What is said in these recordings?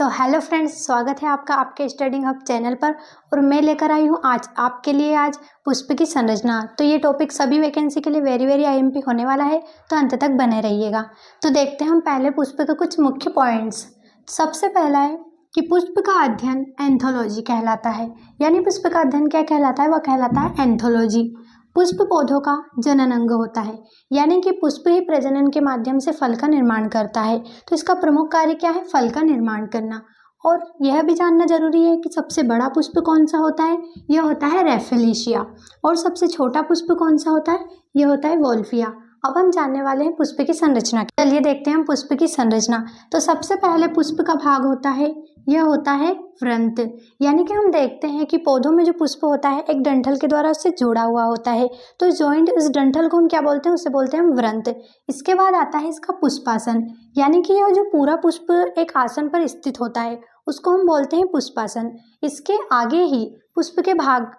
तो hello friends, स्वागत है आपका आपके स्टडी हब चैनल पर। और मैं लेकर आई हूँ आज आपके लिए पुष्प की संरचना। तो ये टॉपिक सभी वैकेंसी के लिए वेरी आईएमपी होने वाला है, तो अंत तक बने रहिएगा। तो देखते हैं हम पहले पुष्प के कुछ मुख्य पॉइंट्स। सबसे पहला है कि पुष्प का अध्ययन एंथोलॉजी कहलाता है। यानी पुष्प का अध्ययन क्या कहलाता है? वह कहलाता है एंथोलॉजी। पुष्प पौधों का जनन अंग होता है, यानी कि पुष्प ही प्रजनन के माध्यम से फल का निर्माण करता है। तो इसका प्रमुख कार्य क्या है? फल का निर्माण करना। और यह भी जानना जरूरी है कि सबसे बड़ा पुष्प कौन सा होता है? यह होता है रेफेलिशिया। और सबसे छोटा पुष्प कौन सा होता है? यह होता है वोल्फिया। अब हम जानने वाले हैं पुष्प की संरचना। चलिए देखते हैं हम पुष्प की संरचना। तो सबसे पहले पुष्प का भाग होता है, यह होता है व्रंत। यानी कि हम देखते हैं कि पौधों में जो पुष्प होता है एक डंठल के द्वारा उससे जुड़ा हुआ होता है। तो जॉइंट इस डंठल को हम क्या बोलते हैं? उसे बोलते हैं हम व्रंत। इसके बाद आता है इसका पुष्पासन। यानी कि यह जो पूरा पुष्प एक आसन पर स्थित होता है उसको हम बोलते हैं पुष्पासन। इसके आगे ही पुष्प के भाग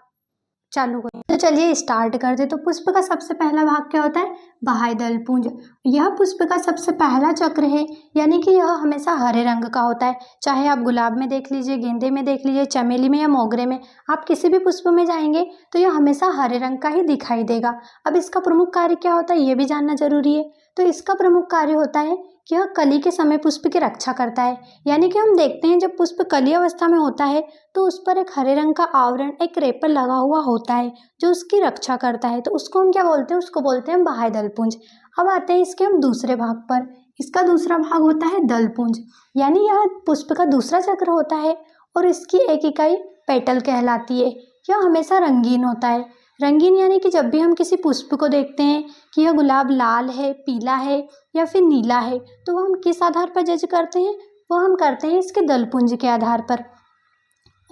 चालू करें। तो चलिए स्टार्ट करते। तो पुष्प का सबसे पहला भाग क्या होता है? बाह्य दल पुंज। यह पुष्प का सबसे पहला चक्र है, यानी कि यह हमेशा हरे रंग का होता है। चाहे आप गुलाब में देख लीजिए, गेंदे में देख लीजिए, चमेली में या मोगरे में, आप किसी भी पुष्प में जाएंगे तो यह हमेशा हरे रंग का ही दिखाई देगा। अब इसका प्रमुख कार्य क्या होता है ये भी जानना जरूरी है। तो इसका प्रमुख कार्य होता है कि यह कली के समय पुष्प की रक्षा करता है। यानी कि हम देखते हैं जब पुष्प कली अवस्था में होता है तो उस पर एक हरे रंग का आवरण, एक रेपर लगा हुआ होता है जो उसकी रक्षा करता है। तो उसको हम क्या बोलते हैं? उसको बोलते हैं बाह्य दलपुंज। अब आते हैं इसके हम दूसरे भाग पर। इसका दूसरा भाग होता है दलपुंज। यानी यह पुष्प का दूसरा चक्र होता है और इसकी एक इकाई पेटल कहलाती है। यह हमेशा रंगीन होता है। रंगीन यानी कि जब भी हम किसी पुष्प को देखते हैं कि यह गुलाब लाल है, पीला है या फिर नीला है, तो वह हम किस आधार पर जज करते हैं? वह हम करते हैं इसके दलपुंज के आधार पर।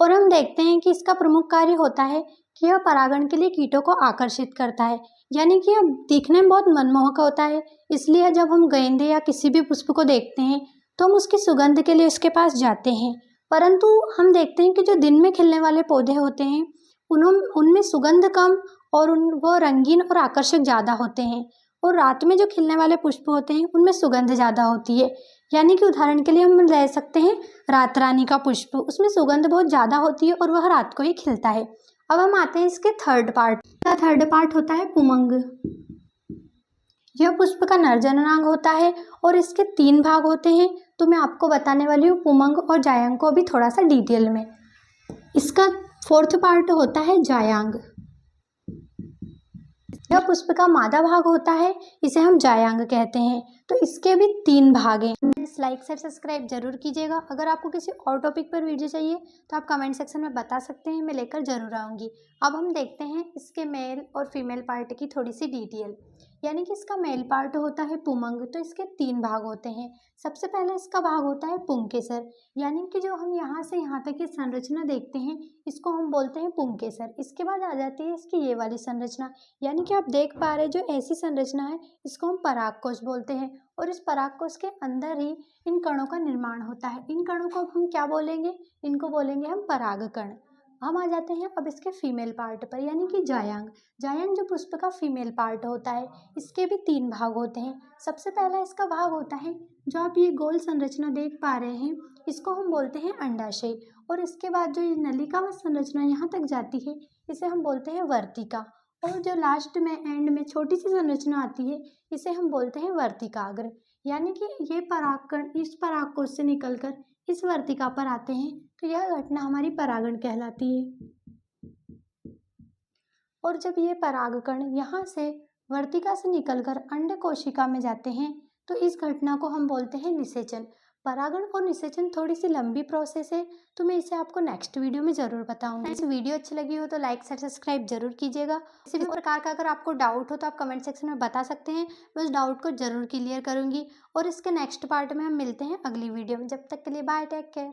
और हम देखते हैं कि इसका प्रमुख कार्य होता है कि यह परागण के लिए कीटों को आकर्षित करता है। यानी कि यह दिखने में बहुत मनमोहक होता है, इसलिए जब हम गेंदे या किसी भी पुष्प को देखते हैं तो हम उसकी सुगंध के लिए उसके पास जाते हैं। परंतु हम देखते हैं कि जो दिन में खिलने वाले पौधे होते हैं उनमें सुगंध कम और वो रंगीन और आकर्षक ज़्यादा होते हैं। और रात में जो खिलने वाले पुष्प होते हैं उनमें सुगंध ज़्यादा होती है। यानी कि उदाहरण के लिए हम ले सकते हैं रात रानी का पुष्प, उसमें सुगंध बहुत ज़्यादा होती है और वह रात को ही खिलता है। अब हम आते हैं इसके थर्ड पार्ट। का थर्ड पार्ट होता है पुमंग। यह पुष्प का नर जननांग होता है और इसके 3 भाग होते हैं। तो मैं आपको बताने वाली हूँ पुमंग और जायांग को अभी थोड़ा सा डिटेल में। इसका फोर्थ पार्ट होता है जायांग। यह पुष्प का मादा भाग होता है, इसे हम जायांग कहते हैं। तो इसके भी 3 भाग हैं। लाइक शेयर सब्सक्राइब जरूर कीजिएगा। अगर आपको किसी और टॉपिक पर वीडियो चाहिए तो आप कमेंट सेक्शन में बता सकते हैं, मैं लेकर जरूर आऊँगी। अब हम देखते हैं इसके मेल और फीमेल पार्ट की थोड़ी सी डिटेल। यानी कि इसका मेल पार्ट होता है पुमंग। तो इसके 3 भाग होते हैं। सबसे पहले इसका भाग होता है पुंकेसर। यानी कि जो हम यहाँ से यहाँ तक की संरचना देखते हैं इसको हम बोलते हैं पुंकेसर। इसके बाद आ जाती है इसकी ये वाली संरचना। यानी कि आप देख पा रहे जो ऐसी संरचना है इसको हम परागकोश बोलते हैं। और इस परागकोश के अंदर ही इन कणों का निर्माण होता है। इन कणों को हम क्या बोलेंगे? इनको बोलेंगे हम परागकण। हम आ जाते हैं अब इसके फीमेल पार्ट पर, यानी कि जायांग। जायांग जो पुष्प का फीमेल पार्ट होता है, इसके भी 3 भाग होते हैं। सबसे पहला इसका भाग होता है जो आप ये गोल संरचना देख पा रहे हैं, इसको हम बोलते हैं अंडाशय। और इसके बाद जो ये नलिका व संरचना यहाँ तक जाती है इसे हम बोलते हैं वर्तिका। और जो लास्ट में एंड में छोटी सी संरचना आती है इसे हम बोलते हैं वर्तिकाग्र। यानी कि ये परागकण इस परागकोश से निकलकर इस वर्तिका पर आते हैं, तो यह घटना हमारी परागण कहलाती है। और जब ये परागकण यहाँ से वर्तिका से निकलकर अंड कोशिका में जाते हैं तो इस घटना को हम बोलते हैं निषेचन। परागण और निषेचन थोड़ी सी लंबी प्रोसेस है, तो मैं इसे आपको नेक्स्ट वीडियो में ज़रूर बताऊंगी। इस वीडियो अच्छी लगी हो तो लाइक शेयर सब्सक्राइब जरूर कीजिएगा। किसी भी प्रकार का अगर आपको डाउट हो तो आप कमेंट सेक्शन में बता सकते हैं, मैं उस डाउट को जरूर क्लियर करूंगी। और इसके नेक्स्ट पार्ट में हम मिलते हैं अगली वीडियो में। जब तक के लिए बाय, टेक केयर।